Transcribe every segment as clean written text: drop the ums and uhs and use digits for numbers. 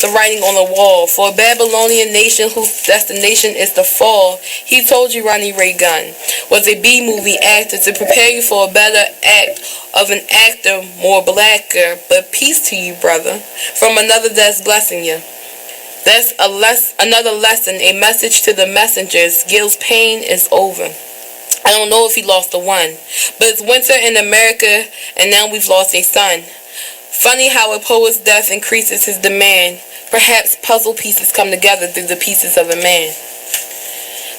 the writing on the wall. For a Babylonian nation whose destination is the fall, he told you Ronnie Ray Gun was a B-movie actor to prepare you for a better act of an actor, more blacker. But peace to you, brother, from another that's blessing you. That's another lesson, a message to the messengers. Gil's pain is over. I don't know if he lost a one, but it's winter in America, and now we've lost a son. Funny how a poet's death increases his demand. Perhaps puzzle pieces come together through the pieces of a man.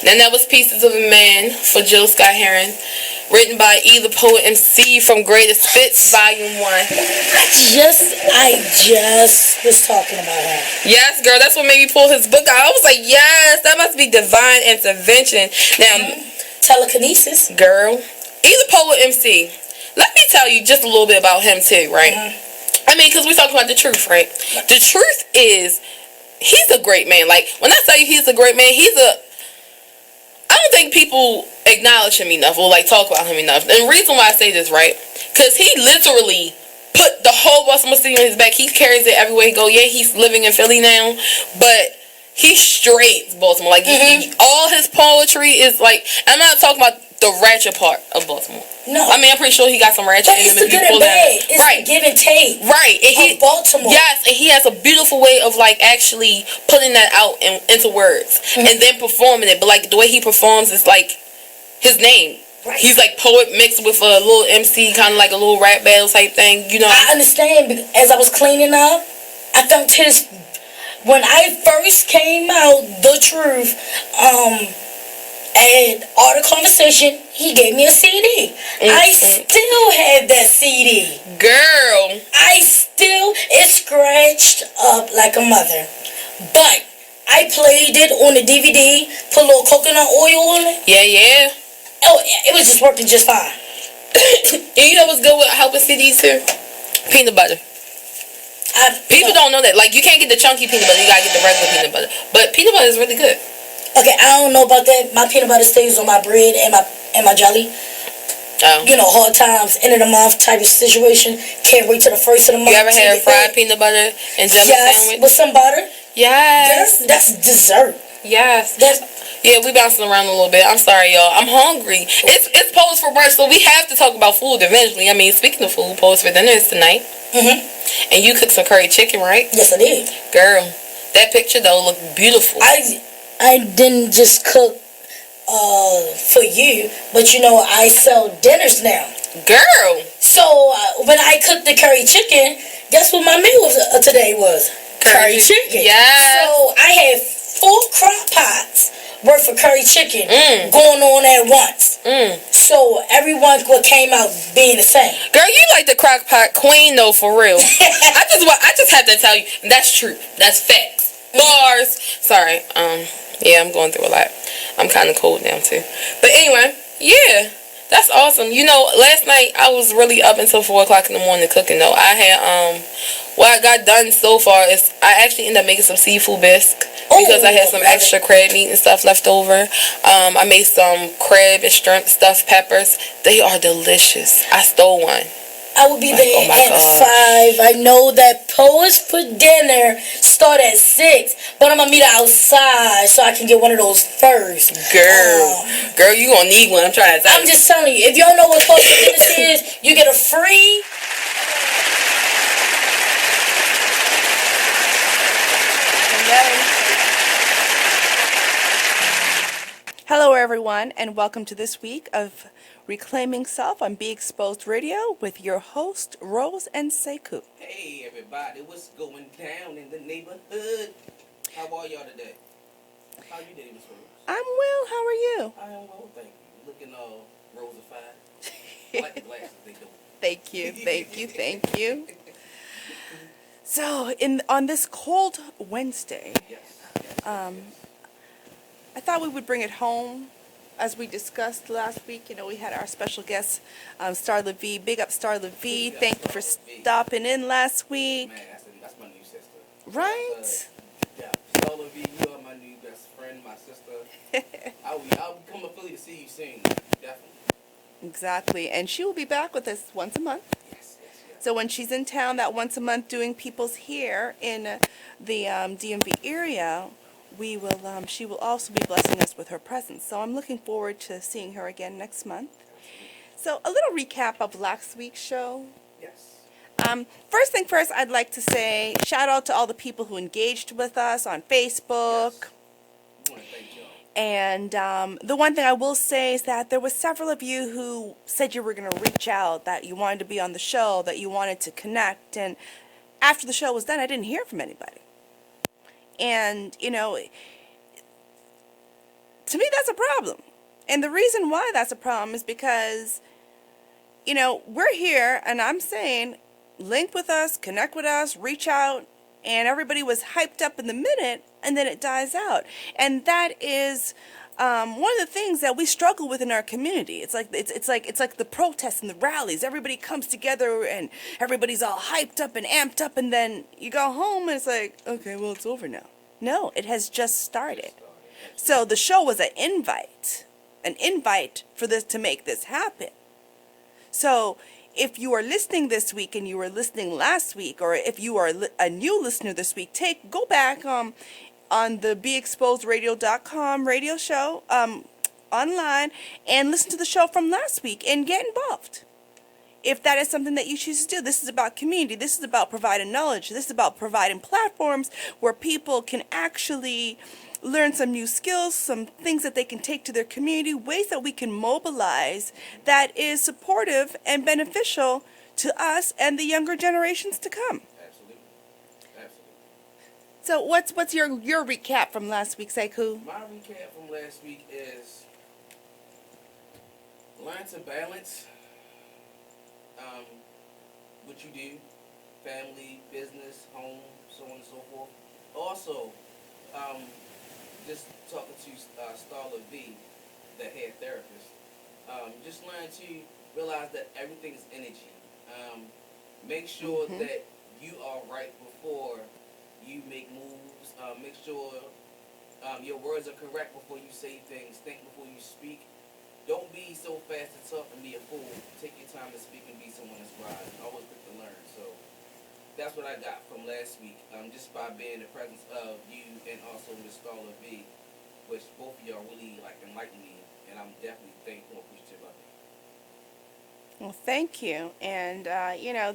And that was Pieces of a Man for Jill Scott Heron, written by E. the Poet MC from Greatest Fits, Volume 1. I just was talking about her. Yes, girl, that's what made me pull his book out. I was like, yes, that must be divine intervention. Now, telekinesis. Girl, E. the Poet MC. Let me tell you just a little bit about him too, right? I mean, because we talking about the truth, right? The truth is, he's a great man. Like, when I tell you he's a great man, I don't think people acknowledge him enough or like talk about him enough. And the reason why I say this, right? Because he literally put the whole Baltimore city on his back. He carries it everywhere he go. Yeah, he's living in Philly now, but he straight Baltimore. Like, all his poetry is like, I'm not talking about the ratchet part of Baltimore. No. I mean, I'm pretty sure he got some ratchet in him. It's the good and bad. It's the give and take. Right. And of Baltimore. Yes, and he has a beautiful way of like actually putting that out into words and then performing it. But like the way he performs is like his name. Right. He's like poet mixed with a little MC, kind of like a little rap battle type thing, you know. I understand. As I was cleaning up, I felt his, when I first came out, the truth, and Art of Conversation, he gave me a CD. I still have that CD. Girl. It's scratched up like a mother. But I played it on the DVD, put a little coconut oil on it. Yeah. Oh, it was just working just fine. And you know what's good with helping CDs too? Peanut butter. People don't know that. Like, you can't get the chunky peanut butter. You gotta get the regular peanut butter. But peanut butter is really good. Okay, I don't know about that. My peanut butter stays on my bread and my jelly. Oh. You know, hard times, end of the month type of situation. Can't wait till the first of the month. You ever had fried peanut butter and jelly sandwich? With some butter. Yes. That's dessert. Yes. Yeah, we bouncing around a little bit. I'm sorry, y'all. I'm hungry. It's Poets for Brunch, so we have to talk about food eventually. I mean, speaking of food, Poets for Dinner is tonight. And you cooked some curry chicken, right? Yes, I did. Girl, that picture, though, looked beautiful. I didn't just cook for you, but you know, I sell dinners now. Girl. So when I cooked the curry chicken, guess what my meal today was? Curry chicken. Yeah. So I had 4 crock pots worth of curry chicken going on at once. So everyone came out being the same. Girl, you like the crock pot queen though, for real. I just have to tell you, that's true. That's facts. Bars. Sorry. Yeah, I'm going through a lot. I'm kind of cold now too. But anyway, yeah, that's awesome. You know, last night I was really up until 4 o'clock in the morning cooking though. I had what I got done so far is I actually ended up making some seafood bisque because I had some extra crab meat and stuff left over. I made some crab and shrimp stuffed peppers. They are delicious. I stole one. I will be there at 5. I know that Poets for Dinner start at 6, but I'm gonna meet her outside so I can get one of those first. Girl, you gonna need one. I'm trying to tell you. I'm just telling you, if you don't know what Poets for Dinner is, you get a free. Hello everyone, and welcome to this week of Reclaiming Self on Be Exposed Radio with your host, Roze and Sekou. Hey everybody, what's going down in the neighborhood? How are y'all today? How you doing, Miss Rose? I'm well, how are you? I am well, thank you. Looking all rosified. I like the glasses they do. Thank you. So, on this cold Wednesday, I thought we would bring it home. As we discussed last week, you know, we had our special guest, Star LaVie. Big up Star LaVie. Thank you for stopping in last week. Man, that's my new sister. Right? Yeah, Star LaVie, you are my new best friend, my sister. I'll come to Philly to see you soon. Definitely. Exactly. And she will be back with us once a month. Yes. So when she's in town that once a month doing people's hair in the DMV area, she will also be blessing us with her presence. So I'm looking forward to seeing her again next month. So a little recap of last week's show. Yes. First thing first, I'd like to say shout out to all the people who engaged with us on Facebook. Yes. I want to thank y'all. And the one thing I will say is that there was several of you who said you were going to reach out, that you wanted to be on the show, that you wanted to connect. And after the show was done, I didn't hear from anybody. And, you know, to me, that's a problem. And the reason why that's a problem is because, you know, we're here, and I'm saying, link with us, connect with us, reach out, and everybody was hyped up in the minute, and then it dies out. And that is one of the things that we struggle with in our community. It's like the protests and the rallies. Everybody comes together, and everybody's all hyped up and amped up, and then you go home, and it's like, okay, well, it's over now. No, it has just started. So the show was an invite for this to make this happen. So if you are listening this week and you were listening last week, or if you are a new listener this week, go back on the BeExposedRadio.com radio show online and listen to the show from last week and get involved. If that is something that you choose to do, this is about community. This is about providing knowledge. This is about providing platforms where people can actually learn some new skills, some things that they can take to their community, ways that we can mobilize that is supportive and beneficial to us and the younger generations to come. Absolutely. Absolutely. So what's your recap from last week, Sekou? My recap from last week is learn to balance what you do, family, business, home, so on and so forth. Also, just talking to Starla V, the head therapist, just learn to realize that everything is energy. Make sure that you are right before you make moves. Make sure your words are correct before you say things. Think before you speak. Don't be so fast to talk and be a fool. Take your time to speak and be someone that's wise. Always quick to learn. So that's what I got from last week, just by being in the presence of you and also Miss Starla V, which both of y'all really enlightened me, and I'm definitely thankful and appreciative of it. Well, thank you. And you know,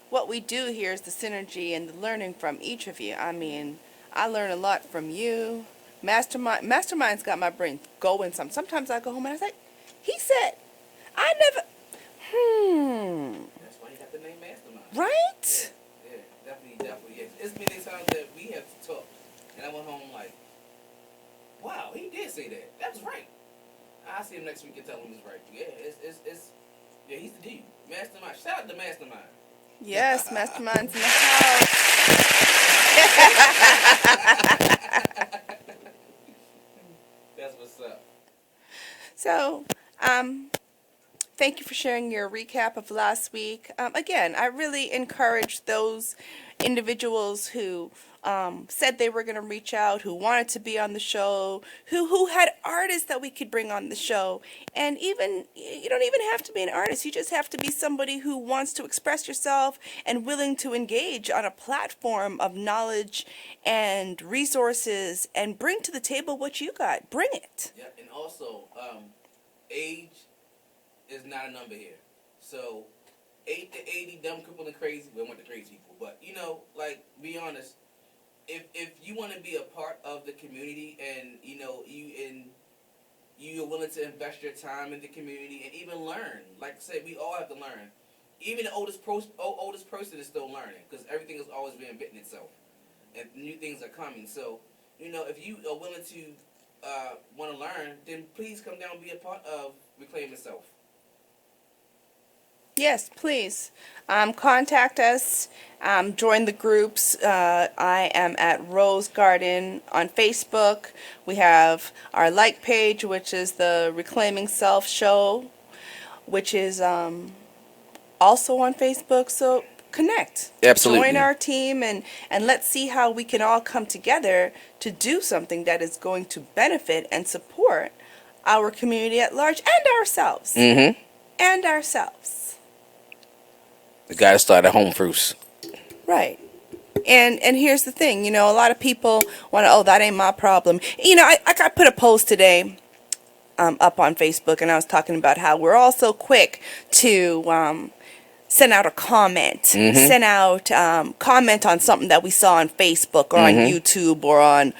what we do here is the synergy and the learning from each of you. I mean, I learn a lot from you. Mastermind's got my brain going some. Sometimes I go home and I say, he said, I never, That's why you got the name Mastermind. Right? Yeah, definitely. Yeah. It's many times that we have to talk, and I went home like, wow, he did say that. That was right. I'll see him next week and tell him he's right. Yeah, yeah, he's the dude. Mastermind. Shout out to Mastermind. Yes, Mastermind's in the house. That's what's up. So, thank you for sharing your recap of last week. Again, I really encourage those individuals who said they were going to reach out, who wanted to be on the show, who had artists that we could bring on the show. And even, you don't even have to be an artist. You just have to be somebody who wants to express yourself and willing to engage on a platform of knowledge and resources and bring to the table what you got. Bring it. Yeah, and also, age is not a number here. So, 8 to 80, dumb, crippled, and crazy. We want the crazy people. But, you know, be honest. If you want to be a part of the community and, you know, you're willing to invest your time in the community and even learn. Like I said, we all have to learn. Even the oldest person is still learning because everything is always being bitten itself. And new things are coming. So, you know, if you are willing to want to learn, then please come down and be a part of Reclaim Yourself. Yes, please. Contact us. Join the groups. I am at Roze Garden on Facebook. We have our like page, which is the Reclaiming Self show, which is also on Facebook. So connect. Absolutely. Join our team and let's see how we can all come together to do something that is going to benefit and support our community at large and ourselves. Mm-hmm. And ourselves. You got to start at home first. Right. And here's the thing, a lot of people want to, oh, that ain't my problem. I put a post today up on Facebook, and I was talking about how we're all so quick to send out a comment, send out comment on something that we saw on Facebook or on YouTube or on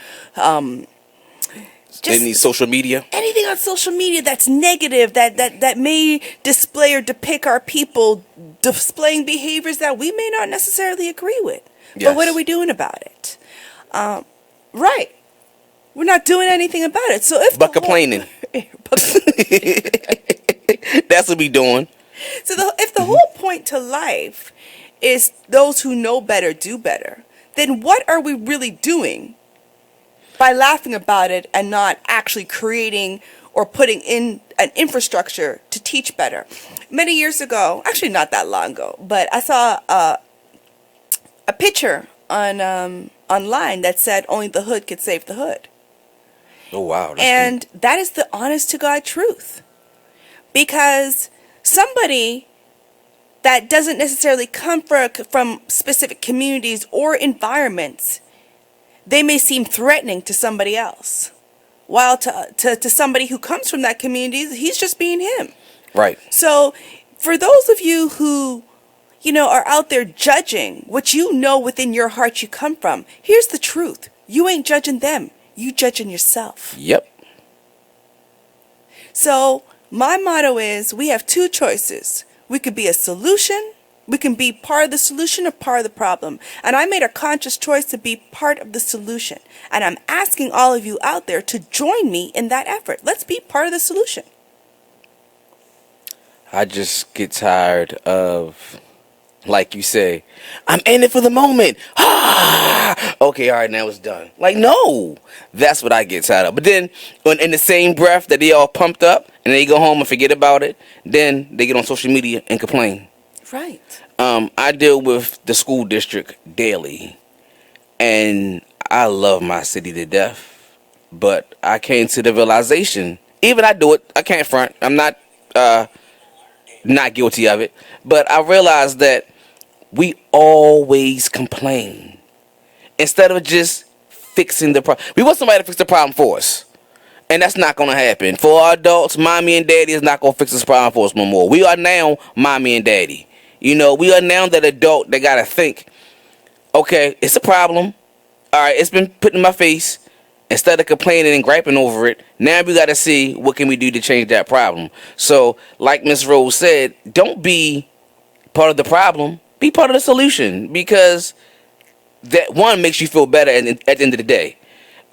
just any social media. Anything on social media that's negative, that may display or depict our people displaying behaviors that we may not necessarily agree with. Yes. But what are we doing about it? Right. We're not doing anything about it. So if complaining. That's what we doing. So if the whole point to life is those who know better do better, then what are we really doing by laughing about it and not actually creating or putting in an infrastructure to teach better? Many years ago, actually not that long ago, but I saw a picture on online that said only the hood could save the hood. Oh, wow. And that is the honest to God truth. Because somebody that doesn't necessarily come from specific communities or environments, they may seem threatening to somebody else. While to somebody who comes from that community, he's just being him. Right. So for those of you who, are out there judging what within your heart you come from, here's the truth. You ain't judging them. You judging yourself. Yep. So my motto is we have two choices. We could be a solution. We can be part of the solution or part of the problem. And I made a conscious choice to be part of the solution. And I'm asking all of you out there to join me in that effort. Let's be part of the solution. I just get tired of, like you say, I'm in it for the moment. Okay, all right, now it's done. Like, no, that's what I get tired of. But then, in the same breath that they all pumped up and they go home and forget about it, then they get on social media and complain. Right. I deal with the school district daily, and I love my city to death. But I came to the realization, even I do it, I can't front. I'm not guilty of it, but I realized that we always complain instead of just fixing the problem. We want somebody to fix the problem for us, and that's not going to happen. For our adults, mommy and daddy is not going to fix this problem for us no more. We are now mommy and daddy. We are now that adult that got to think, okay, it's a problem. All right, it's been put in my face. Instead of complaining and griping over it, now we got to see what can we do to change that problem. So, like Miss Roze said, don't be part of the problem. Be part of the solution, because that, one, makes you feel better at the end of the day.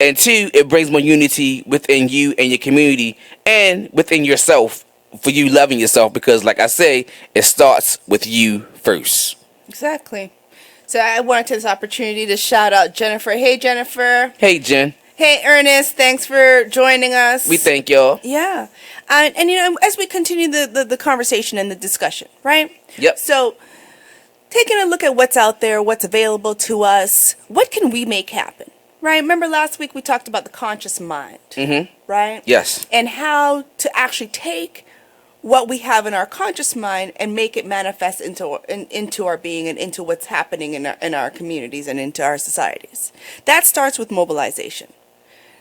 And two, it brings more unity within you and your community and within yourself, for you loving yourself, because, like I say, it starts with you first. Exactly. So I want to take this opportunity to shout out Jennifer. Hey, Jennifer. Hey, Jen. Hey, Ernest. Thanks for joining us. We thank y'all. Yeah. And as we continue the conversation and the discussion, right? Yep. So taking a look at what's out there, what's available to us, what can we make happen? Right? Remember last week we talked about the conscious mind, right? Yes. And how to actually take what we have in our conscious mind and make it manifest into our being and into what's happening in our communities and into our societies. That starts with mobilization.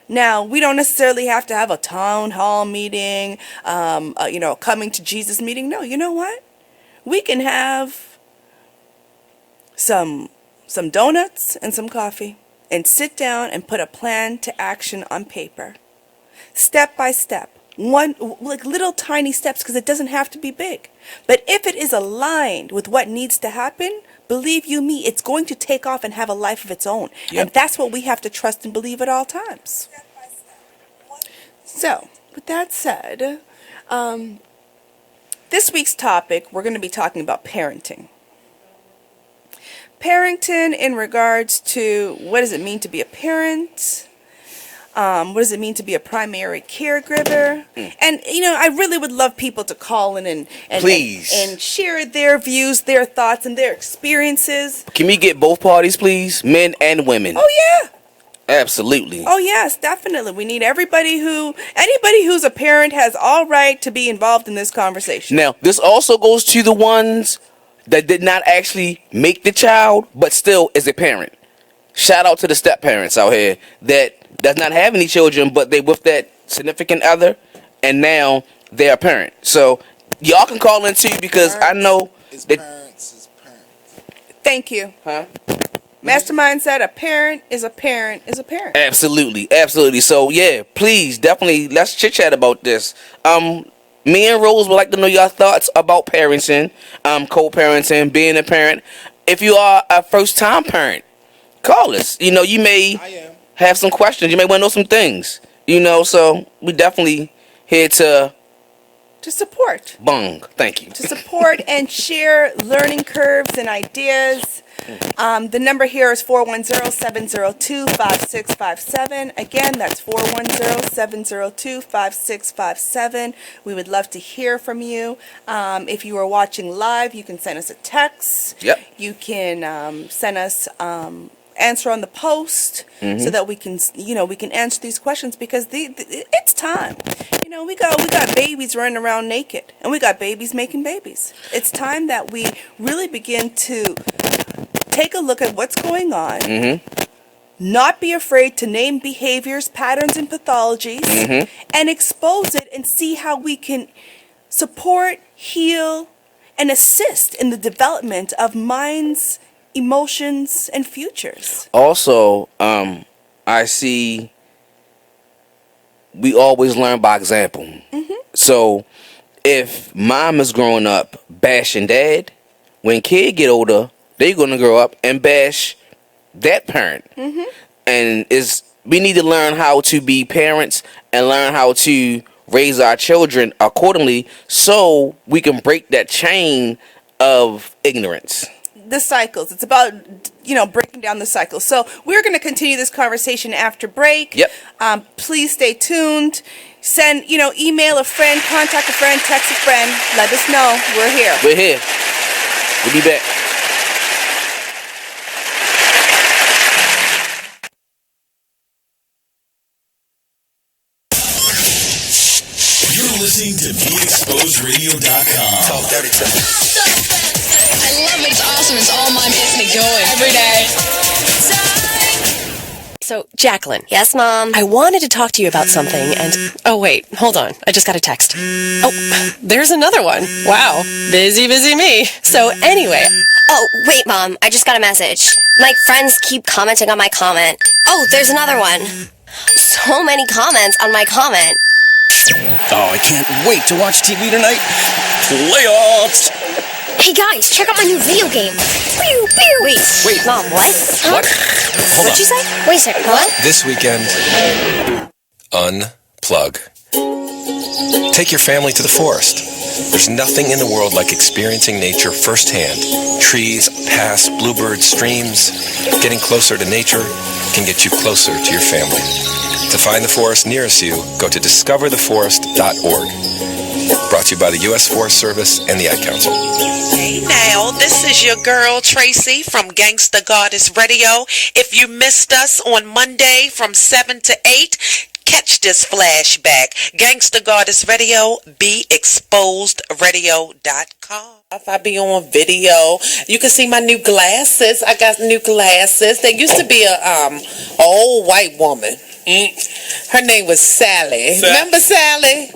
Now, we don't necessarily have to have a town hall meeting, coming to Jesus meeting. No, you know what? We can have some donuts and some coffee and sit down and put a plan to action on paper, step by step. Like little tiny steps, because it doesn't have to be big. But if it is aligned with what needs to happen, believe you me, it's going to take off and have a life of its own. Yep. And that's what we have to trust and believe at all times. So, with that said, this week's topic, we're going to be talking about parenting. Parenting in regards to what does it mean to be a parent? What does it mean to be a primary caregiver? And, I really would love people to call in and share their views, their thoughts, and their experiences. Can we get both parties, please? Men and women. Oh, yeah. Absolutely. Oh, yes, definitely. We need anybody who's a parent has all right to be involved in this conversation. Now, this also goes to the ones that did not actually make the child, but still is a parent. Shout out to the step parents out here that does not have any children, but they with that significant other, and now they're a parent. So y'all can call in too, because I know that. Thank you. Huh? Mastermind said a parent is a parent is a parent. Absolutely, absolutely. So yeah, please, definitely, let's chit chat about this. Me and Roze would like to know your thoughts about parenting, co-parenting, being a parent. If you are a first-time parent, call us. You know, you may have some questions. You may want to know some things. You know, so we definitely here to support. Bung. Thank you. To support and share learning curves and ideas. The number here is 410-702-5657. Again, that's 410-702-5657. We would love to hear from you. If you are watching live, you can send us a text. Yep. You can send us answer on the post so that we can answer these questions, because it's time. You know, we got babies running around naked, and we got babies making babies. It's time that we really begin to take a look at what's going on, not be afraid to name behaviors, patterns, and pathologies, and expose it and see how we can support, heal, and assist in the development of minds, emotions, and futures. Also, I see we always learn by example. So if mom is growing up bashing dad, when kid get older, they're going to grow up and bash that parent. And we need to learn how to be parents and learn how to raise our children accordingly, so we can break that chain of ignorance. The cycles. It's about, breaking down the cycles. So we're going to continue this conversation after break. Yep. Please stay tuned. Send, email a friend, contact a friend, text a friend. Let us know. We're here. We're here. We'll be back. You're listening to BeExposedRadio.com. Talk dirty to me. I love it. It's awesome. It's all mine. Gets me going every day. So, Jacqueline. Yes, Mom? I wanted to talk to you about something, and... Oh, wait. Hold on. I just got a text. Oh, there's another one. Wow. Busy me. So, anyway... Oh, wait, Mom. I just got a message. My friends keep commenting on my comment. Oh, there's another one. So many comments on my comment. Oh, I can't wait to watch TV tonight. Playoffs! Hey, guys, check out my new video game. Pew, pew. Wait, Mom, what? Huh? What? Hold What'd you say? Wait a second, what? This weekend, unplug. Take your family to the forest. There's nothing in the world like experiencing nature firsthand. Trees, paths, bluebirds, streams. Getting closer to nature can get you closer to your family. To find the forest nearest you, go to discovertheforest.org. Brought to you by the U.S. Forest Service and the Ad Council. Hey now, this is your girl Tracy from Gangsta Goddess Radio. If you missed us on Monday from 7 to 8, catch this flashback. Gangsta Goddess Radio, BeExposedRadio.com. If I be on video, you can see my new glasses. I got new glasses. There used to be a old white woman. Her name was Sally. Remember Sally?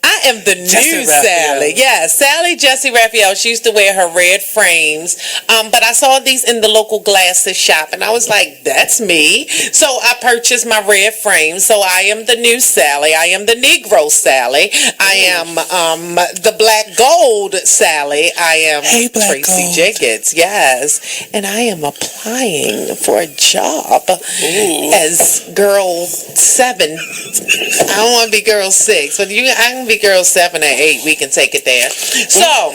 I am the new Sally. Yeah, Sally Jesse Raphael. She used to wear her red frames. But I saw these in the local glasses shop, and I was like, that's me. So I purchased my red frames. So I am the new Sally. I am the Negro Sally. I am the Black Gold Sally. I am Tracy Jenkins. Yes. And I am applying for a job as girl 7. I don't want to be girl 6, but I can be girl 7 or 8. We can take it there. So,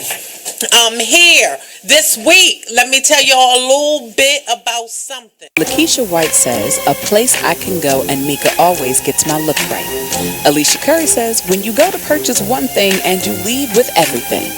here this week, let me tell y'all a little bit about something. Lakeisha White says, a place I can go and Mika always gets my look right. Alicia Curry says, when you go to purchase one thing and you leave with everything.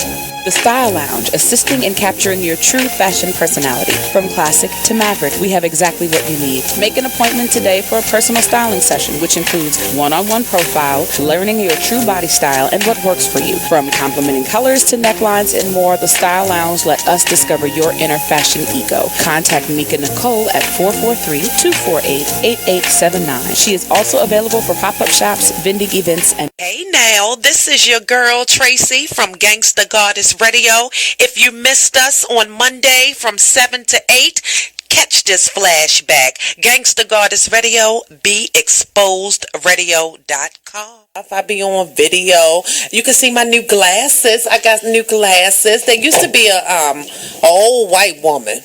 The The Style Lounge, assisting in capturing your true fashion personality. From classic to maverick, we have exactly what you need. Make an appointment today for a personal styling session, which includes one-on-one profile, learning your true body style and what works for you. From complimenting colors to necklines and more, the Style Lounge let us discover your inner fashion ego. Contact Mika Nicole at 443-248-8879. She is also available for pop-up shops, vending events, and... Hey now, this is your girl Tracy from Gangsta Goddess Radio. If you missed us on Monday from 7 to 8, catch this flashback. Gangsta Goddess Radio, BeExposedRadio.com. If I be on video, you can see my new glasses. I got new glasses. There used to be a old white woman.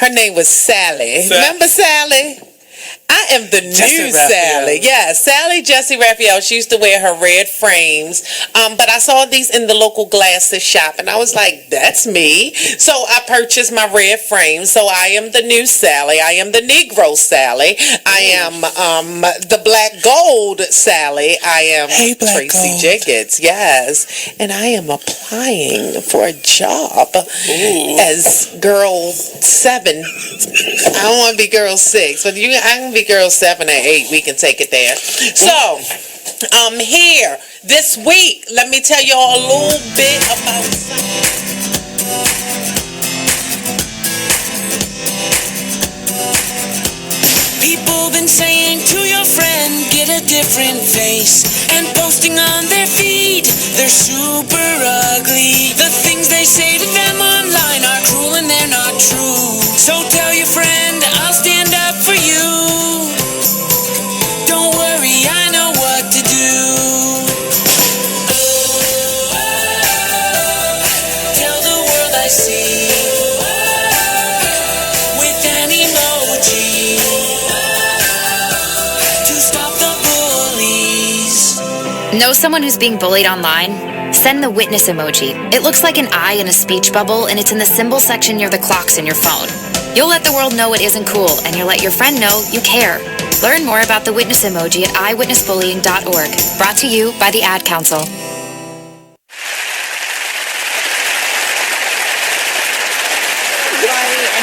Her name was Sally. Remember Sally? I am the new Sally. Yeah, Sally Jessie Raphael. She used to wear her red frames. But I saw these in the local glasses shop, and I was like, that's me. So I purchased my red frames. So I am the new Sally. I am the Negro Sally. I am the Black Gold Sally. I am Tracy Jenkins. Yes. And I am applying for a job as girl 7. I don't want to be girl 6, but I can be girl 7 and 8. We can take it there. So, here this week, let me tell y'all a little bit about people been saying to your friend, get a different face, and posting on their feed, they're super ugly. The things they say to them online are cruel and they're not true. So tell your friend, I'll stand up for you. Don't worry, I know what to do. Tell the world I see with an emoji to stop the bullies. Know someone who's being bullied online? Send the witness emoji. It looks like an eye in a speech bubble, and it's in the symbol section near the clocks in your phone. You'll let the world know it isn't cool, and you'll let your friend know you care. Learn more about the witness emoji at eyewitnessbullying.org. Brought to you by the Ad Council. And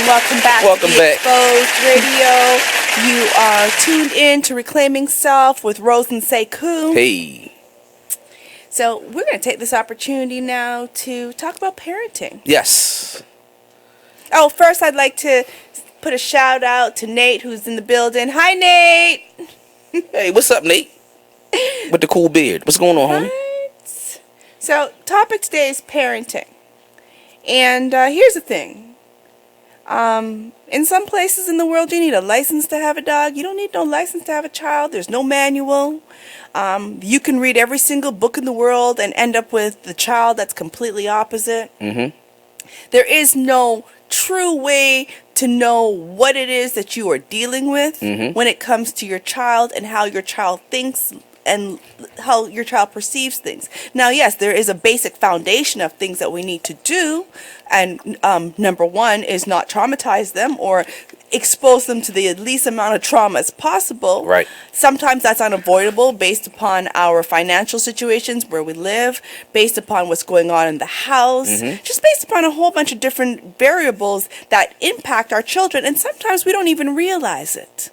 welcome back to the Exposed Radio. You are tuned in to Reclaiming Self with Roze and Sekou. Hey. So we're going to take this opportunity now to talk about parenting. Yes. Oh, first I'd like to put a shout out to Nate, who's in the building. Hi, Nate. Hey, what's up, Nate? With the cool beard. What's going on, homie? Right. So, topic today is parenting. And here's the thing. In some places in the world, you need a license to have a dog. You don't need no license to have a child. There's no manual. You can read every single book in the world and end up with the child that's completely opposite. Mm-hmm. There is no true way to know what it is that you are dealing with when it comes to your child and how your child thinks and how your child perceives things. Now, yes, there is a basic foundation of things that we need to do. And number one is not traumatize them or expose them to the least amount of trauma as possible. Right. Sometimes that's unavoidable based upon our financial situations, where we live, based upon what's going on in the house, just based upon a whole bunch of different variables that impact our children. And sometimes we don't even realize it.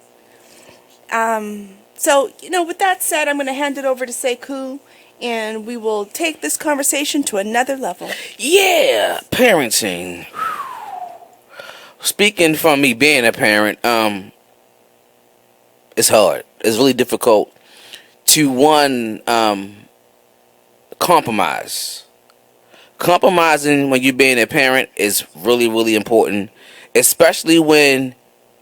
So, with that said, I'm going to hand it over to Sekou, and we will take this conversation to another level. Yeah, parenting. Speaking from me being a parent, it's hard. It's really difficult to, one, compromise. Compromising when you're being a parent is really, really important, especially when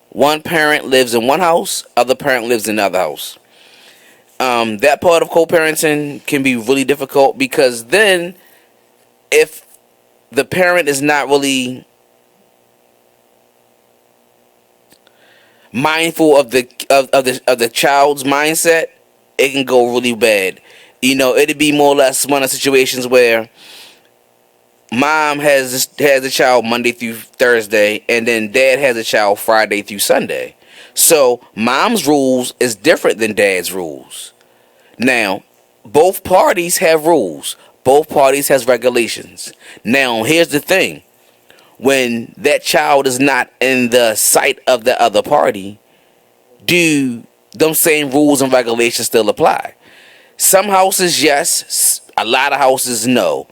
one parent lives in one house, other parent lives in another house. That part of co-parenting can be really difficult, because then if the parent is not really mindful of the child's mindset, it can go really bad. It'd be more or less one of the situations where mom has a child Monday through Thursday, and then dad has a child Friday through Sunday. So mom's rules is different than dad's rules. Now, both parties have rules. both parties has regulations. Now, here's the thing. When that child is not in the sight of the other party, do them same rules and regulations still apply? Some houses, yes. A lot of houses, no.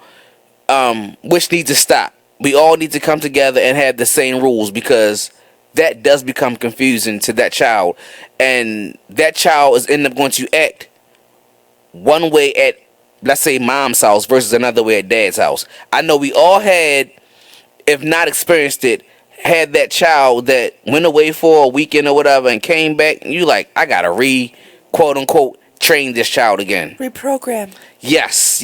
Which needs to stop. We all need to come together and have the same rules, because that does become confusing to that child. And that child is end up going to act one way at, let's say, mom's house versus another way at dad's house. I know we all had, if not experienced it, had that child that went away for a weekend or whatever and came back, and you like, I gotta quote unquote train this child again. Reprogram. Yes.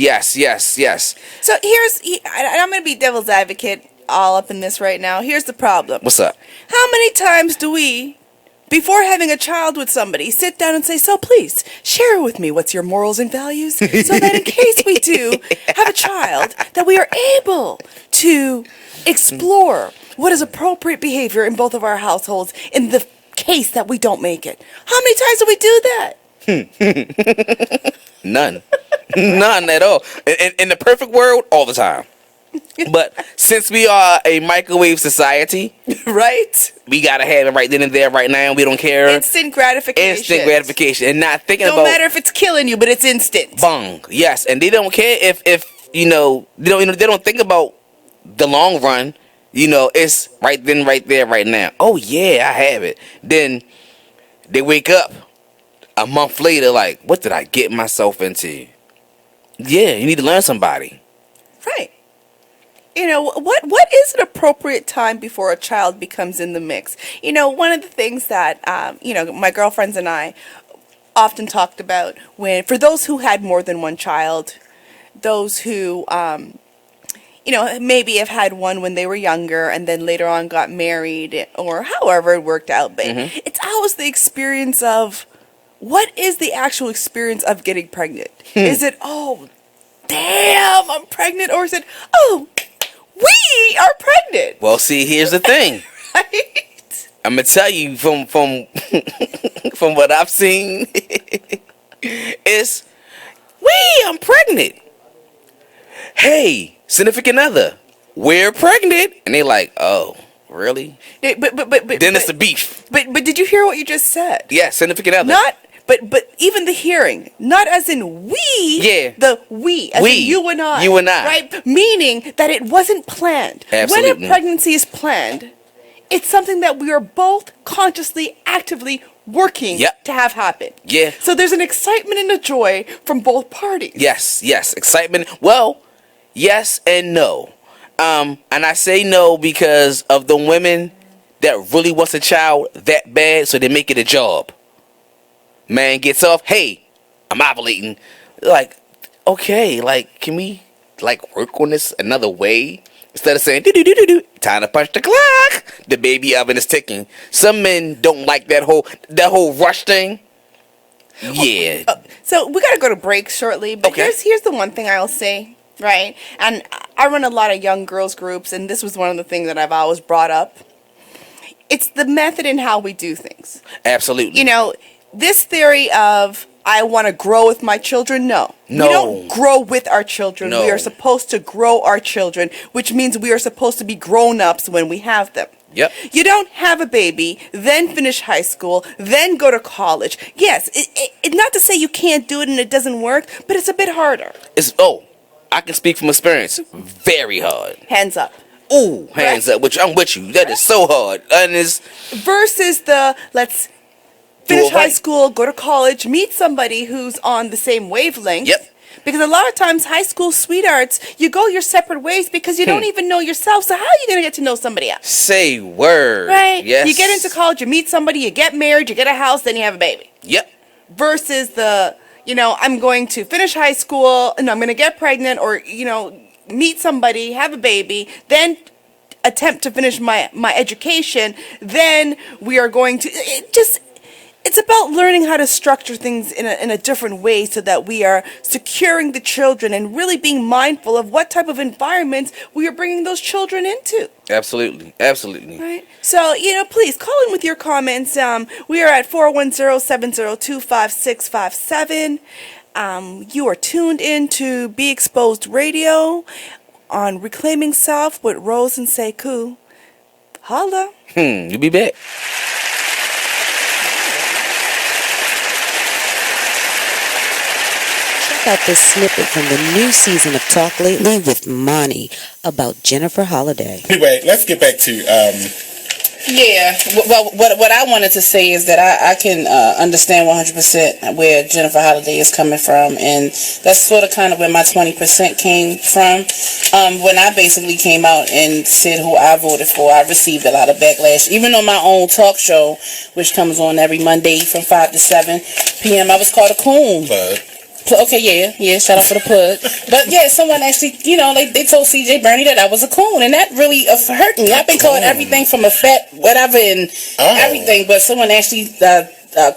So I'm going to be devil's advocate all up in this right now. Here's the problem. What's up? How many times do we, before having a child with somebody, sit down and say, so please, share with me what's your morals and values, so that in case we do have a child, that we are able to explore what is appropriate behavior in both of our households in the case that we don't make it. How many times do we do that? None. None at all. In the perfect world, all the time. But since we are a microwave society, right? We gotta have it right then and there, right now. We don't care. Instant gratification. And not thinking don't about. Don't matter if it's killing you, but it's instant. Bong. Yes, and they don't care if they don't think about the long run. It's right then, right there, right now. Oh yeah, I have it. Then they wake up a month later, like, what did I get myself into? Yeah, you need to learn somebody. Right. What is an appropriate time before a child becomes in the mix? One of the things that, my girlfriends and I often talked about for those who had more than one child, those who, maybe have had one when they were younger and then later on got married or however it worked out. But it's always the experience of, what is the actual experience of getting pregnant? Is it, oh, damn, I'm pregnant? Or is it, oh, we are pregnant? Well, see, here's the thing. Right? I'm going to tell you from from what I've seen, is, I'm pregnant. Hey, significant other, we're pregnant. And they like, oh, really? But then it's the beef. But did you hear what you just said? Yeah, significant other. But even the hearing, not as in we, the we, as in you and I. You and I. Right? Meaning that it wasn't planned. Absolutely. When a pregnancy is planned, it's something that we are both consciously, actively working to have happen. Yeah. So there's an excitement and a joy from both parties. Yes. Excitement. Well, yes and no. And I say no because of the women that really wants a child that bad, so they make it a job. Man gets off, hey, I'm ovulating. Like, okay, like, can we, like, work on this another way? Instead of saying, do, time to punch the clock. The baby oven is ticking. Some men don't like that whole rush thing. Yeah. So we got to go to break shortly, but here's the one thing I'll say, right? And I run a lot of young girls groups, and this was one of the things that I've always brought up. It's the method in how we do things. Absolutely. This theory of I want to grow with my children, no. We don't grow with our children. No. We are supposed to grow our children, which means we are supposed to be grown-ups when we have them. Yep. You don't have a baby, then finish high school, then go to college. Yes, not to say you can't do it and it doesn't work, but it's a bit harder. I can speak from experience. Very hard. Hands up. Ooh, hands up. I'm with you. That is so hard. And it's versus let's finish high school, go to college, meet somebody who's on the same wavelength. Yep. Because a lot of times, high school sweethearts, you go your separate ways because you don't even know yourself. So how are you going to get to know somebody else? Say word. Right? Yes. You get into college, you meet somebody, you get married, you get a house, then you have a baby. Yep. Versus I'm going to finish high school and I'm going to get pregnant or, meet somebody, have a baby, then attempt to finish my education. Then we are going to... It's about learning how to structure things in a different way so that we are securing the children and really being mindful of what type of environments we are bringing those children into. Absolutely. Right? So, please call in with your comments. We are at 410-702-5657. You are tuned in to Be Exposed Radio on Reclaiming Self with Roze and Sekou. Holla. You be back. Check out this snippet from the new season of Talk Lately with Monty about Jennifer Holliday. Anyway, let's get back to Yeah, well, what I wanted to say is that I can understand 100% where Jennifer Holliday is coming from, and that's sort of kind of where my 20% came from. When I basically came out and said who I voted for, I received a lot of backlash. Even on my own talk show, which comes on every Monday from 5 to 7 p.m., I was called a coon. Okay, yeah, shout out for the plug. But yeah, someone actually, they told CJ Bernie that I was a coon, and that really hurt me. I've been called everything from a fat whatever and everything, but someone actually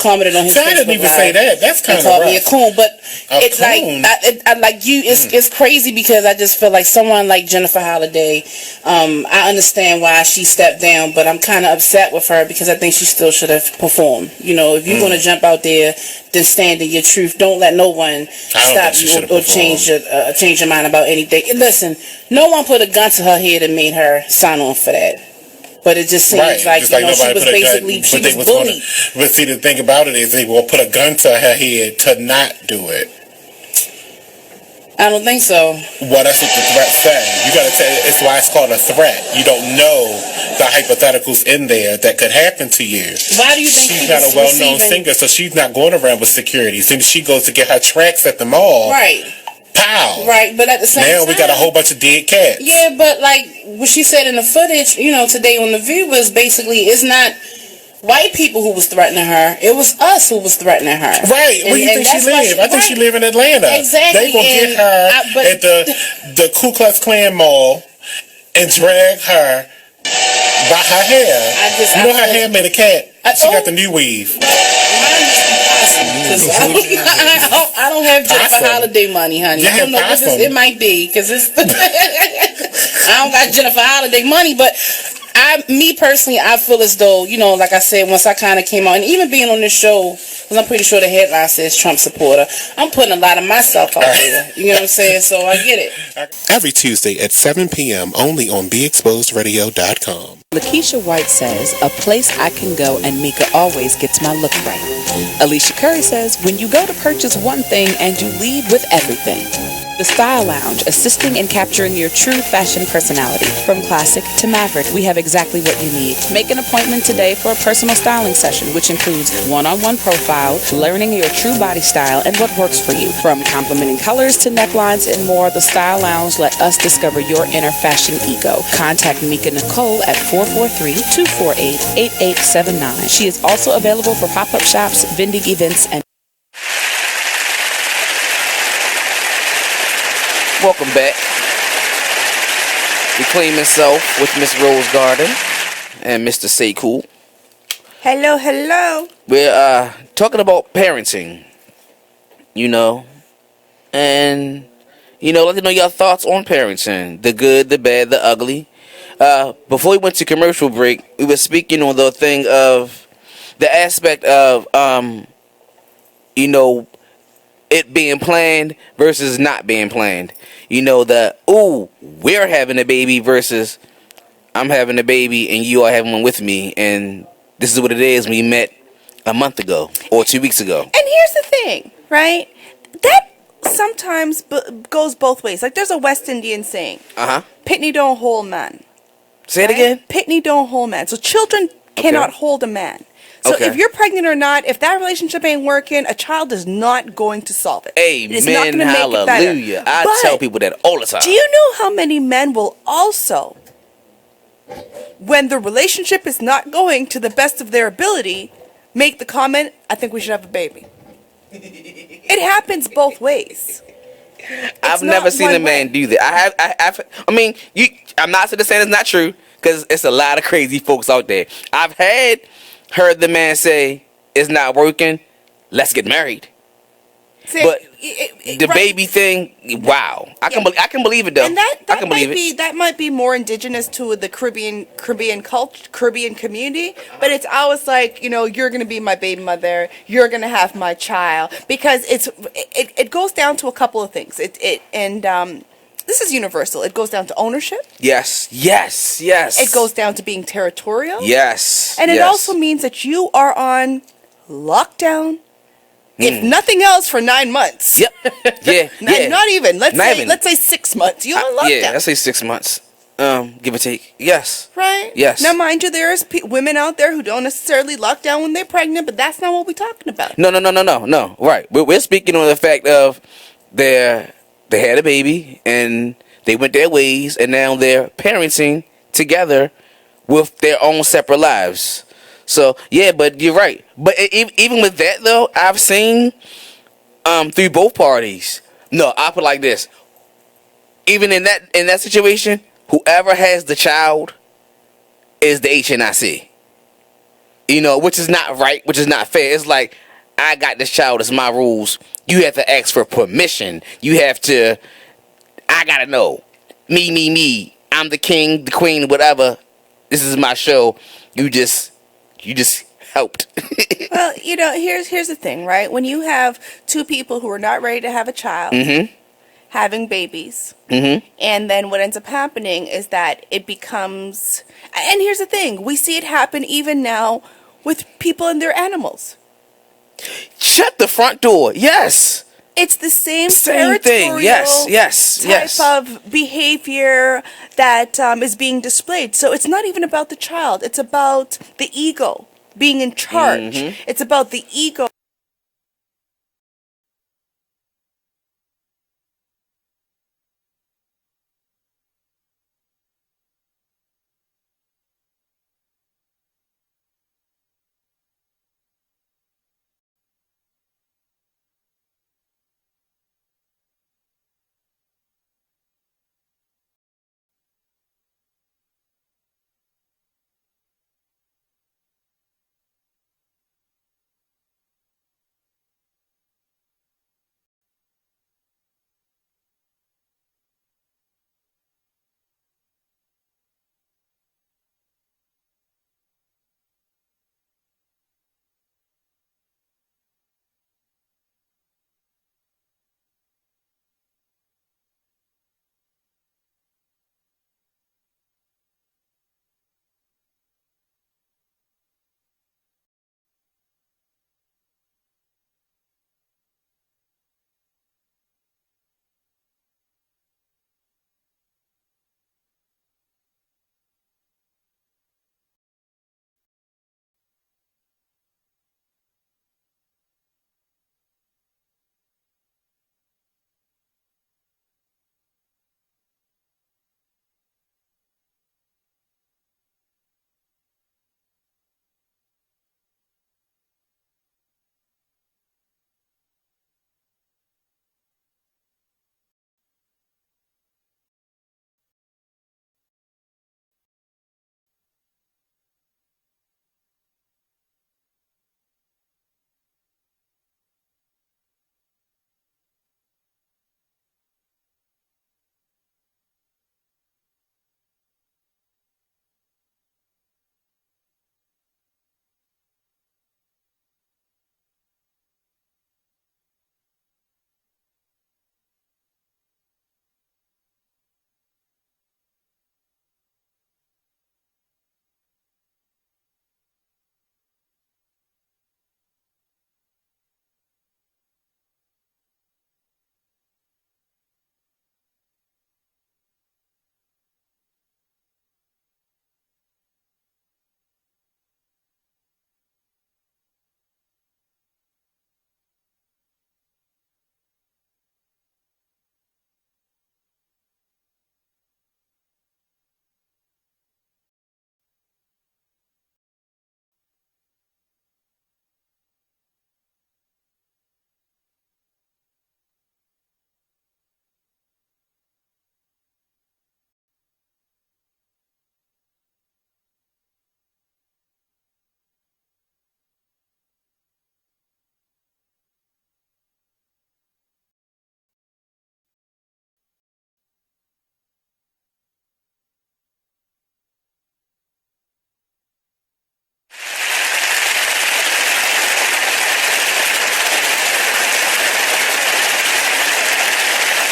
commented on his Facebook. I didn't even say that. That's kind of called rough. me a coon, but it's coon? I like you. It's crazy because I just feel like someone like Jennifer Holliday. I understand why she stepped down, but I'm kind of upset with her because I think she still should have performed. If you're gonna jump out there, then stand in your truth. Don't let no one stop you or change your mind about anything. And listen, no one put a gun to her head and made her sign on for that. But it just seems like, she was basically, she was bullied. But see, the thing about it is they will put a gun to her head to not do it. I don't think so. Well, that's what the threat says. You gotta tell. It's why it's called a threat. You don't know the hypotheticals in there that could happen to you. Why do you think she's not a well-known singer, so she's not going around with security. Since she goes to get her tracks at the mall, right? Pow. Right, but at the same time, we got a whole bunch of dead cats. Yeah, but like what she said in the footage, today on The View was basically it's not white people who was threatening her. It was us who was threatening her. Right. Where do you think she live? I think she live in Atlanta. Exactly. They gonna get her at the Ku Klux Klan mall and drag her by her hair. Her hair made a cat. She got the new weave. I don't have Jennifer Holliday money, honey. I don't know what it might be because it's. I don't got Jennifer Holliday money, but me personally, I feel as though like I said, once I kind of came out, and even being on this show, because I'm pretty sure the headline says Trump supporter, I'm putting a lot of myself out there. You know what I'm saying? So I get it. Every Tuesday at 7 p.m. only on BeExposedRadio.com. Lakeisha White says, a place I can go and Mika always gets my look right. Alicia Curry says, when you go to purchase one thing and you leave with everything. The Style Lounge, assisting in capturing your true fashion personality. From classic to maverick, we have exactly what you need. Make an appointment today for a personal styling session, which includes one-on-one profile, learning your true body style and what works for you. From complimenting colors to necklines and more, the Style Lounge let us discover your inner fashion ego. Contact Mika Nicole at 443-248-8879. She is also available for pop-up shops, vending events, and Welcome back. Reclaiming Self with Miss Rose Garden and Mr. Sekou. Hello, hello. We're talking about parenting, and let them know your thoughts on parenting, the good, the bad, the ugly. Before we went to commercial break, we were speaking on the thing of the aspect of it being planned versus not being planned. We're having a baby versus I'm having a baby and you are having one with me, and this is what it is. We met a month ago or 2 weeks ago. And here's the thing, right? That sometimes goes both ways. Like there's a West Indian saying, Pitney don't hold man. Say it again? Pitney don't hold man. So children cannot hold a man. So if you're pregnant or not, if that relationship ain't working, a child is not going to solve it. It's not going to make it better. Hallelujah. I tell people that all the time. Do you know how many men will also, when the relationship is not going to the best of their ability, make the comment, I think we should have a baby? It happens both ways. I've never seen a man do that. I'm not saying it's not true, because it's a lot of crazy folks out there. I've heard the man say, it's not working, let's get married. But the baby thing, wow, I can believe it though. And that I can believe might be that might be more indigenous to the Caribbean culture, Caribbean community. But it's always like, you're gonna be my baby mother, you're gonna have my child, because it goes down to a couple of things. This is universal. It goes down to ownership. Yes. It goes down to being territorial. Yes. And it also means that you are on lockdown, if nothing else, for 9 months. Yep. Yeah. Not even. Let's say 6 months. You're on lockdown. Yeah, let's say 6 months. Give or take. Yes. Right? Yes. Now, mind you, there's women out there who don't necessarily lock down when they're pregnant, but that's not what we're talking about. No. Right. We're speaking on the fact of they had a baby and they went their ways, and now they're parenting together with their own separate lives. So yeah, but you're right. But even with that though, I've seen through both parties. No, I'll put it like this. Even in that situation, whoever has the child is the HNIC. Which is not right, which is not fair. It's like, I got this child, it's my rules. You have to ask for permission. You have to, I gotta know. Me. I'm the king, the queen, whatever. This is my show. You just helped. Well, here's the thing, right? When you have two people who are not ready to have a child, having babies, and then what ends up happening is that it becomes, and here's the thing, we see it happen even now with people and their animals. Shut the front door. Yes. It's the same thing. Yes. Type of behavior that is being displayed. So it's not even about the child. It's about the ego being in charge. It's about the ego.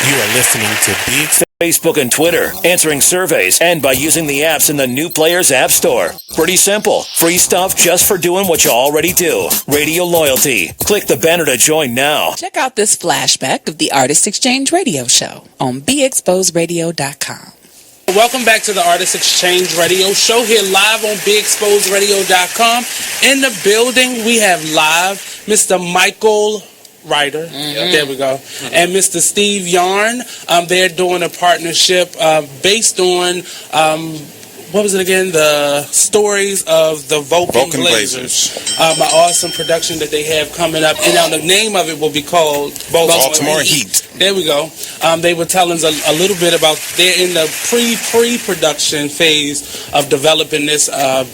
You are listening to Big Facebook and Twitter, answering surveys, and by using the apps in the New Players App Store. Pretty simple. Free stuff just for doing what you already do. Radio Loyalty. Click the banner to join now. Check out this flashback of the Artist Exchange Radio Show on BeExposedRadio.com. Welcome back to the Artist Exchange Radio Show here live on BeExposedRadio.com. In the building, we have live Mr. Michael Ryder. There we go. And Mr. Steve Yarn. They're doing a partnership based on what was it again? The stories of the Vulcan Blazers. An awesome production that they have coming up. And now the name of it will be called Baltimore Heat. There we go. They were telling us a little bit about, they're in the pre-production phase of developing this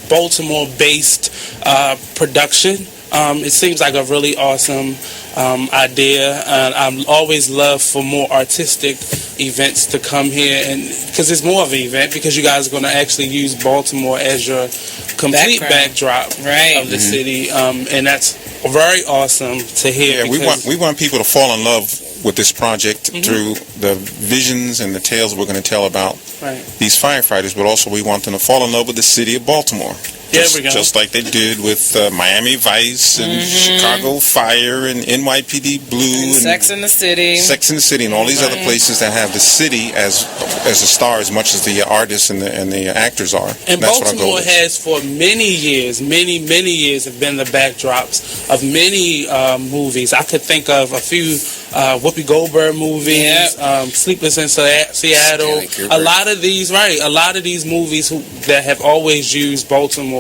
Baltimore-based production. It seems like a really awesome idea. I always love for more artistic events to come here, and because it's more of an event, because you guys are going to actually use Baltimore as your complete backdrop of the city, and that's very awesome to hear. Yeah, we want people to fall in love with this project through the visions and the tales we're going to tell about these firefighters, but also we want them to fall in love with the city of Baltimore. Just like they did with Miami Vice and Chicago Fire and NYPD Blue and Sex in the City, and all these other places that have the city as a star as much as the artists and the actors are. And that's Baltimore has for many years have been the backdrops of many movies. I could think of a few Whoopi Goldberg movies, Sleepless in Seattle. A lot of these movies that have always used Baltimore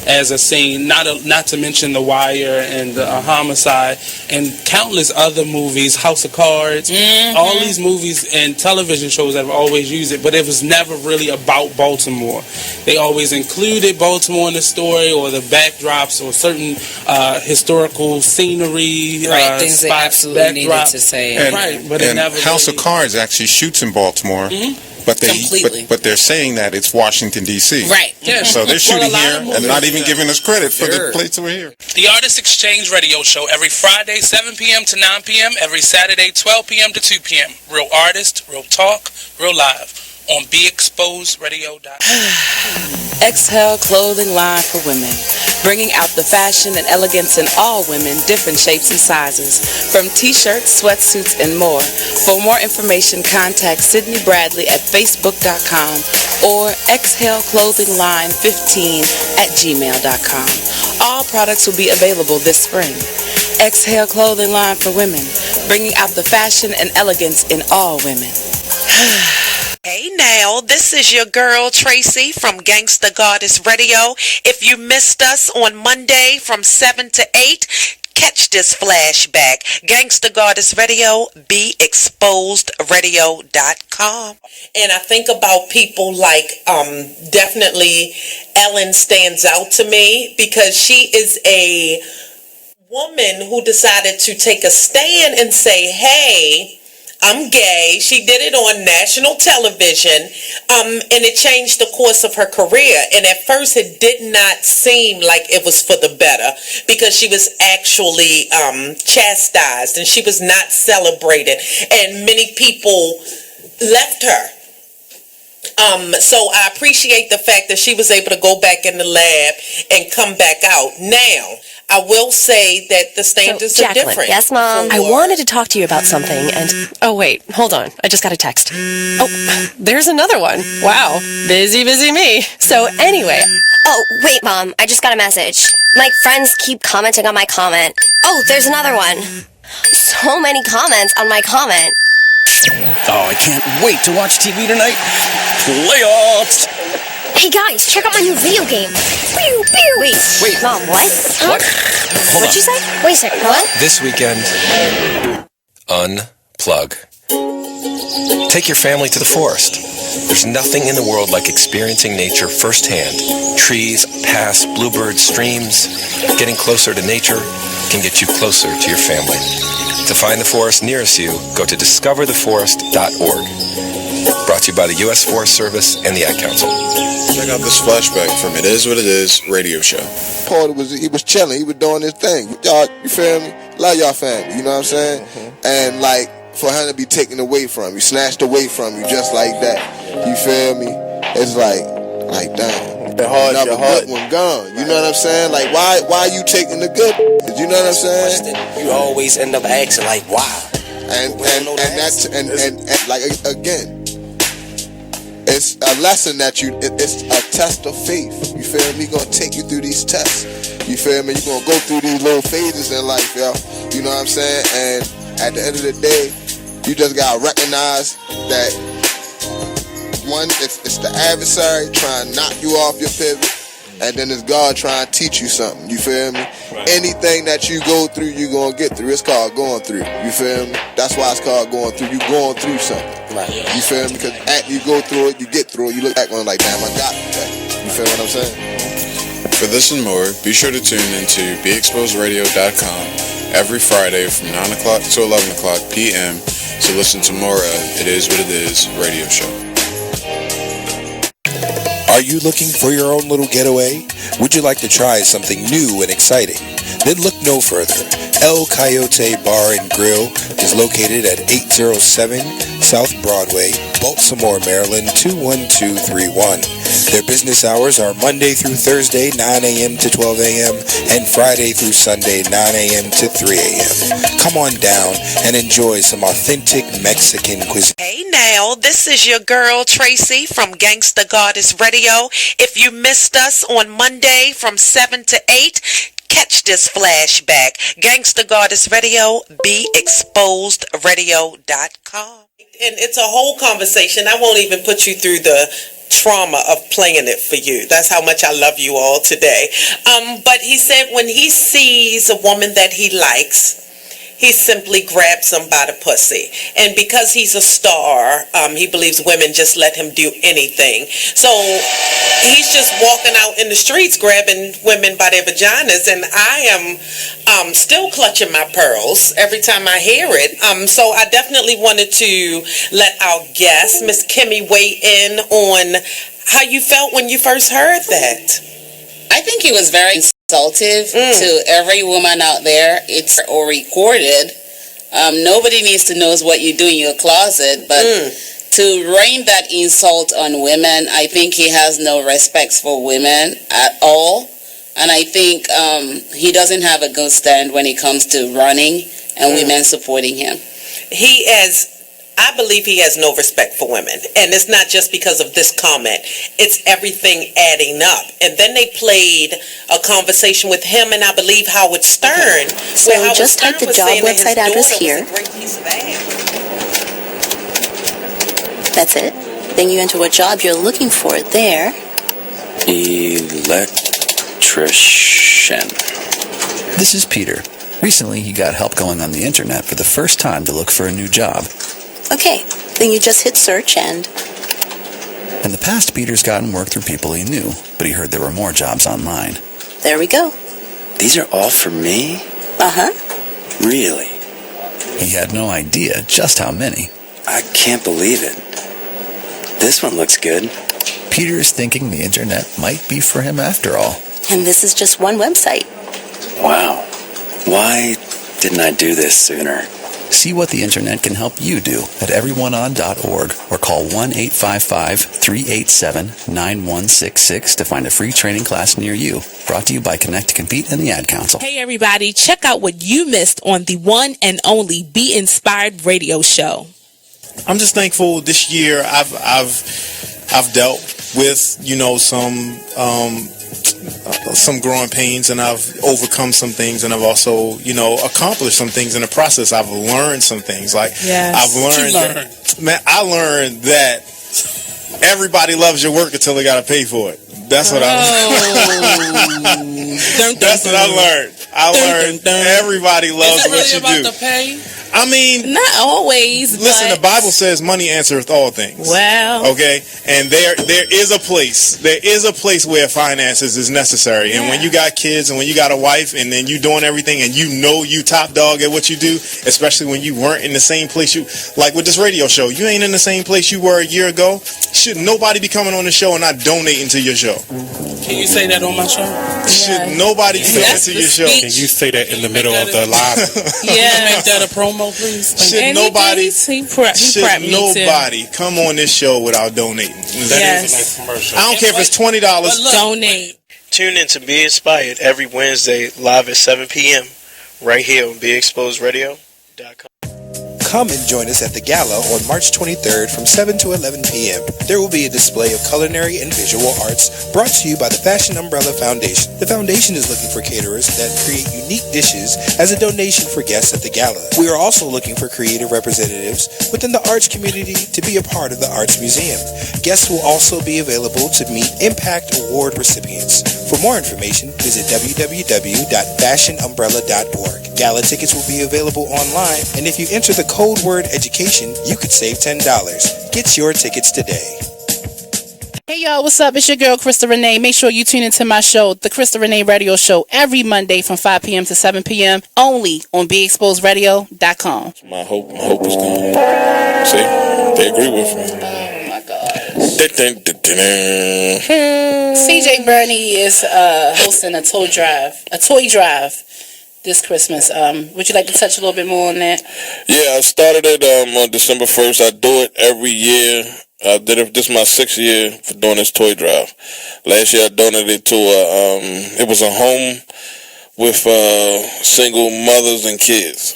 as a scene, not to mention The Wire and Homicide and countless other movies, House of Cards, all these movies and television shows that have always used it, but it was never really about Baltimore. They always included Baltimore in the story or the backdrops or certain historical scenery, things they absolutely needed to say. But House of Cards actually shoots in Baltimore. But they're saying that it's Washington, D.C. Right. Yeah. So they're shooting here and not even giving us credit for the places we're here. The Artist Exchange Radio Show every Friday, 7 p.m. to 9 p.m. Every Saturday, 12 p.m. to 2 p.m. Real artist, real talk, real live on BeExposedRadio.com. Exhale Clothing Line for Women, bringing out the fashion and elegance in all women, different shapes and sizes, from t-shirts, sweatsuits, and more. For more information, contact Sydney Bradley at Facebook.com or exhaleclothingline15@gmail.com. All products will be available this spring. Exhale Clothing Line for Women, bringing out the fashion and elegance in all women. Hey now, this is your girl Tracy from Gangsta Goddess Radio. If you missed us on Monday from 7 to 8, catch this flashback. Gangsta Goddess Radio, BeExposedRadio.com. And I think about people like, definitely Ellen stands out to me because she is a woman who decided to take a stand and say, hey, I'm gay. She did it on national television, and it changed the course of her career. And at first, it did not seem like it was for the better because she was actually chastised and she was not celebrated. And many people left her. So I appreciate the fact that she was able to go back in the lab and come back out. Now, I will say that the standards are different. Yes, Mom. I wanted to talk to you about something, and... Oh, wait. Hold on. I just got a text. Oh, there's another one. Wow. Busy me. So, anyway... Oh, wait, Mom. I just got a message. My friends keep commenting on my comment. Oh, there's another one. So many comments on my comment. Oh, I can't wait to watch TV tonight. Playoffs! Hey guys, check out my new video game. Pew, pew. Wait, Mom, what? What? What'd you say? Wait a second, what? This weekend, unplug. Take your family to the forest. There's nothing in the world like experiencing nature firsthand. Trees, paths, bluebirds, streams. Getting closer to nature can get you closer to your family. To find the forest nearest you, go to discovertheforest.org. Brought to you by the U.S. Forest Service and the Ad Council. Check out this flashback from It Is What It Is radio show. Paul he was chilling, he was doing his thing. Y'all, you feel me? Love y'all family, you know what I'm saying? And like for him to be taken away from you, snatched away from you, just like that. You feel me? It's like damn. Another good one gone. You know what I'm saying? Like, why you taking the good? You know what I'm saying? You always end up asking, like, why? And like, again, it's a lesson that it's a test of faith. You feel me? Gonna take you through these tests. You feel me? You're gonna go through these little phases in life, yo. You know what I'm saying? And at the end of the day, you just gotta recognize that one, it's the adversary trying to knock you off your pivot, and then it's God trying to teach you something. You feel me? Right. Anything that you go through, you gonna get through. It's called going through. You feel me? That's why it's called going through. You going through something. Right. You feel me? Because after you go through it, you get through it. You look back on it like, damn, I got that. You feel what I'm saying? For this and more, be sure to tune into BeExposedRadio.com every Friday from 9 o'clock to 11 o'clock p.m. to listen to more of It Is What It Is radio show. Are you looking for your own little getaway? Would you like to try something new and exciting? Then look no further. El Coyote Bar and Grill is located at 807 South Broadway, Baltimore, Maryland 21231. Their business hours are Monday through Thursday, 9 a.m. to 12 a.m. and Friday through Sunday, 9 a.m. to 3 a.m. Come on down and enjoy some authentic Mexican cuisine. Hey now, this is your girl Tracy from Gangsta Goddess Radio. If you missed us on Monday from 7 to 8, catch this flashback. Gangsta Goddess Radio, BeExposedRadio.com. And it's a whole conversation. I won't even put you through the trauma of playing it for you. That's how much I love you all today. But he said when he sees a woman that he likes, he simply grabs them by the pussy. And because he's a star, he believes women just let him do anything. So he's just walking out in the streets grabbing women by their vaginas. And I am still clutching my pearls every time I hear it. So I definitely wanted to let our guest, Miss Kimmy, weigh in on how you felt when you first heard that. I think he was very insultive to every woman out there. It's or recorded. Nobody needs to know what you do in your closet, but to rain that insult on women, I think he has no respect for women at all. And I think he doesn't have a good stand when it comes to running and women supporting him. I believe he has no respect for women. And it's not just because of this comment. It's everything adding up. And then they played a conversation with him and I believe Howard Stern. So just type the job website address here. That's it. Then you enter what job you're looking for there. Electrician. This is Peter. Recently, he got help going on the internet for the first time to look for a new job. Okay, then you just hit search and... In the past, Peter's gotten work through people he knew, but he heard there were more jobs online. There we go. These are all for me? Uh-huh. Really? He had no idea just how many. I can't believe it. This one looks good. Peter's thinking the internet might be for him after all. And this is just one website. Wow. Why didn't I do this sooner? See what the internet can help you do at everyoneon.org or call 1-855-387-9166 to find a free training class near you. Brought to you by Connect to Compete and the Ad Council. Hey everybody, check out what you missed on the one and only Be Inspired radio show. I'm just thankful this year I've dealt with, some growing pains, and I've overcome some things, and I've also, accomplished some things in the process. I've learned some things. I learned that everybody loves your work until they got to pay for it. That's what I learned. I learned everybody loves what you do. I mean, not always. Listen, the Bible says money answereth all things. Well, okay, and there is a place. There is a place where finances is necessary. And when you got kids and when you got a wife and then you doing everything and you top dog at what you do, especially when you weren't in the same place like with this radio show, you ain't in the same place you were a year ago. Should nobody be coming on the show and not donating to your show? Can you say that on my show? Should nobody be coming to your show? Can you say that in the middle of the live? Yeah, make that a promo. promo, please? Should nobody me come on this show without donating? Yes. I don't care if it's $20. Donate. Tune in to Be Inspired every Wednesday live at 7 p.m. right here on BeExposedRadio.com. Come and join us at the Gala on March 23rd from 7 to 11 p.m. There will be a display of culinary and visual arts brought to you by the Fashion Umbrella Foundation. The foundation is looking for caterers that create unique dishes as a donation for guests at the Gala. We are also looking for creative representatives within the arts community to be a part of the Arts Museum. Guests will also be available to meet Impact Award recipients. For more information, visit www.fashionumbrella.org. Gala tickets will be available online, and if you enter the code word education, you could save $10. Get your tickets today. Hey y'all, what's up? It's your girl Krista Renee. Make sure you tune into my show, The Krista Renee Radio Show, every Monday from 5 p.m. to 7 p.m. only on BeExposedRadio.com. My hope is gone. See, they agree with me. Oh my God. CJ Burney is hosting a toy drive this Christmas. Would you like to touch a little bit more on that? Yeah, I started it on December 1st. I do it every year. I did it. This is my 6th year for doing this toy drive. Last year I donated to it was a home with single mothers and kids.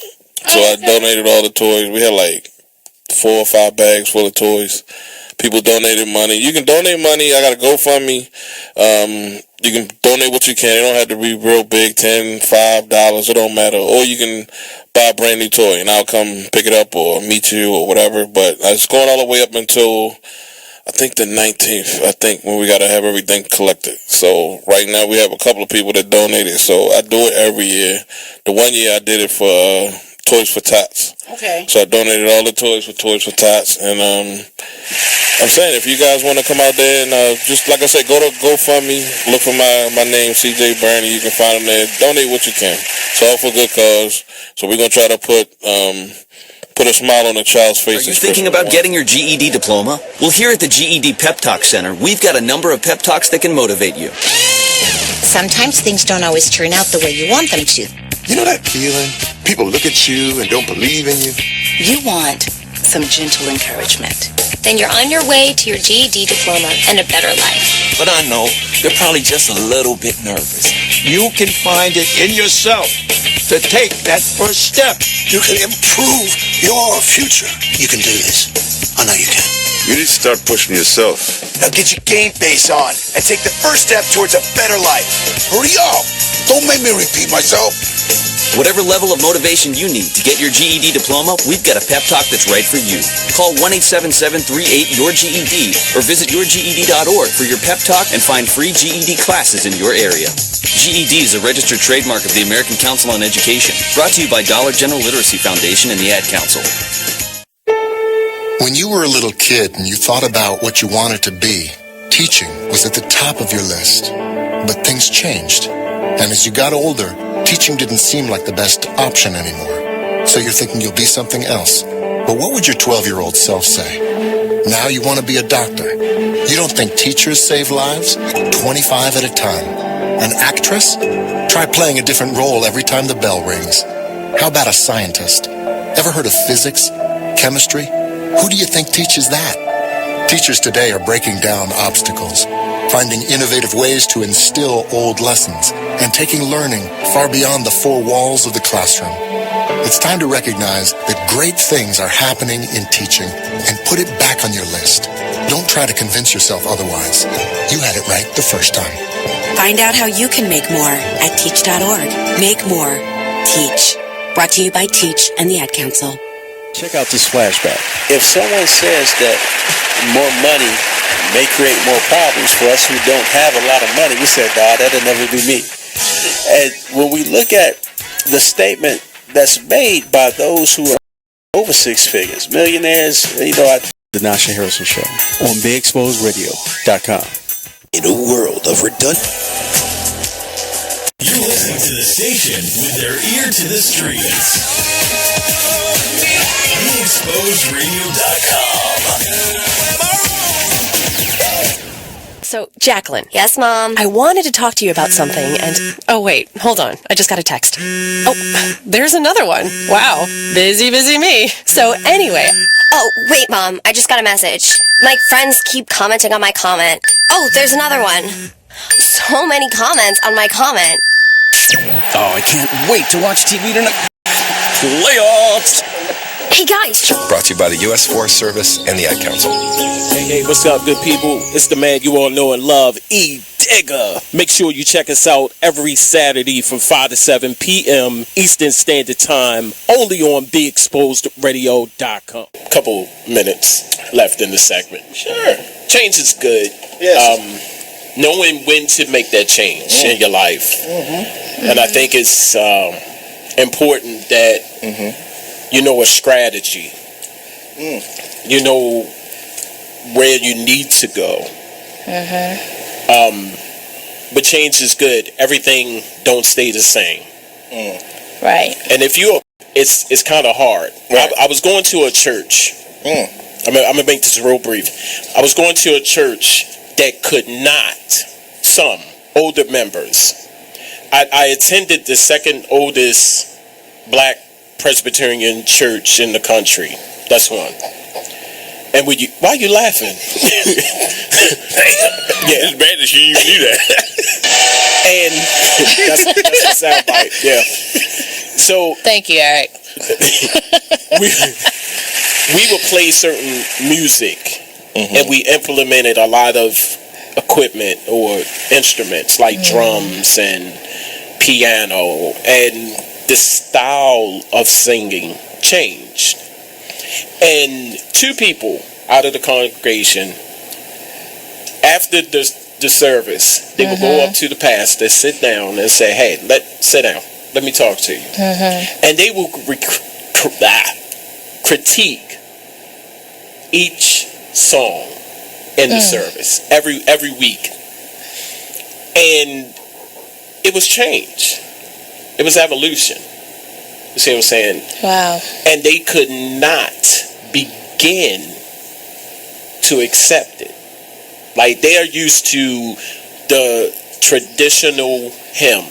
So I donated all the toys. We had like 4 or 5 bags full of toys. People donated money. You can donate money. I got a GoFundMe. You can donate what you can. It don't have to be real big, $10, $5. It don't matter. Or you can buy a brand new toy, and I'll come pick it up or meet you or whatever. But it's going all the way up until, I think, the 19th, I think, when we got to have everything collected. So right now we have a couple of people that donated. So I do it every year. The one year I did it for Toys for Tots. Okay. So I donated all the toys for Toys for Tots. And I'm saying, if you guys want to come out there and just, like I said, go to GoFundMe, look for my name, CJ Burney. You can find him there. Donate what you can. It's all for good cause. So we're going to try to put a smile on a child's face. Are you thinking about getting your GED diploma? Well, here at the GED Pep Talk Center, we've got a number of pep talks that can motivate you. Sometimes things don't always turn out the way you want them to. You know that feeling? People look at you and don't believe in you. You want some gentle encouragement. Then you're on your way to your GED diploma and a better life. But I know they're probably just a little bit nervous. You can find it in yourself to take that first step. You can improve your future. You can do this. I know you can. You need to start pushing yourself. Now get your game face on and take the first step towards a better life. Hurry up! Don't make me repeat myself. Whatever level of motivation you need to get your GED diploma, we've got a pep talk that's right for you. Call 1-877-38-YOUR-GED or visit yourged.org for your pep talk and find free GED classes in your area. GED is a registered trademark of the American Council on Education, brought to you by Dollar General Literacy Foundation and the Ad Council. When you were a little kid and you thought about what you wanted to be, teaching was at the top of your list. But things changed. And as you got older, teaching didn't seem like the best option anymore. So you're thinking you'll be something else. But what would your 12-year-old self say? Now you want to be a doctor. You don't think teachers save lives? 25 at a time. An actress? Try playing a different role every time the bell rings. How about a scientist? Ever heard of physics? Chemistry? Who do you think teaches that? Teachers today are breaking down obstacles, finding innovative ways to instill old lessons, and taking learning far beyond the 4 walls of the classroom. It's time to recognize that great things are happening in teaching and put it back on your list. Don't try to convince yourself otherwise. You had it right the first time. Find out how you can make more at teach.org. Make more. Teach. Brought to you by Teach and the Ad Council. Check out this flashback. If someone says that more money may create more problems for us who don't have a lot of money, we said, nah, that'll never be me. And when we look at the statement that's made by those who are over 6 figures, millionaires, The Nasha Harrison Show on BeExposedRadio.com. In a world of redundant. You're listening to the station with their ear to the streets. BeExposedRadio.com. So, Jacqueline. Yes, Mom? I wanted to talk to you about something, and... Oh, wait, hold on. I just got a text. Oh, there's another one. Wow. Busy me. So, anyway... Oh, wait, Mom. I just got a message. My friends keep commenting on my comment. Oh, there's another one. So many comments on my comment. Oh, I can't wait to watch TV tonight. Playoffs! Hey, guys. Brought to you by the U.S. Forest Service and the Ad Council. Hey, what's up, good people? It's the man you all know and love, E. Digger. Make sure you check us out every Saturday from 5 to 7 p.m. Eastern Standard Time, only on BeExposedRadio.com. Couple minutes left in the segment. Sure. Change is good. Yes. Knowing when to make that change in your life. And I think it's important that you know a strategy. You know where you need to go. But change is good. Everything don't stay the same. Right. And if it's kind of hard. Right. I was going to a church. I'm gonna make this real brief. I was going to a church that could not, some older members. I attended the second oldest black Presbyterian church in the country. That's one. And why are you laughing? Yeah, it's bad that you even knew that. And that's a soundbite. Yeah. So thank you, Eric. we would play certain music, and we implemented a lot of equipment or instruments like drums and piano, and the style of singing changed. And two people out of the congregation, after the service, they would go up to the pastor, sit down, and say, "Hey, sit down. Let me talk to you." And they will critique each song in the service every week, and it was change. It was evolution. You see what I'm saying? Wow. And they could not begin to accept it. Like, they are used to the traditional hymn.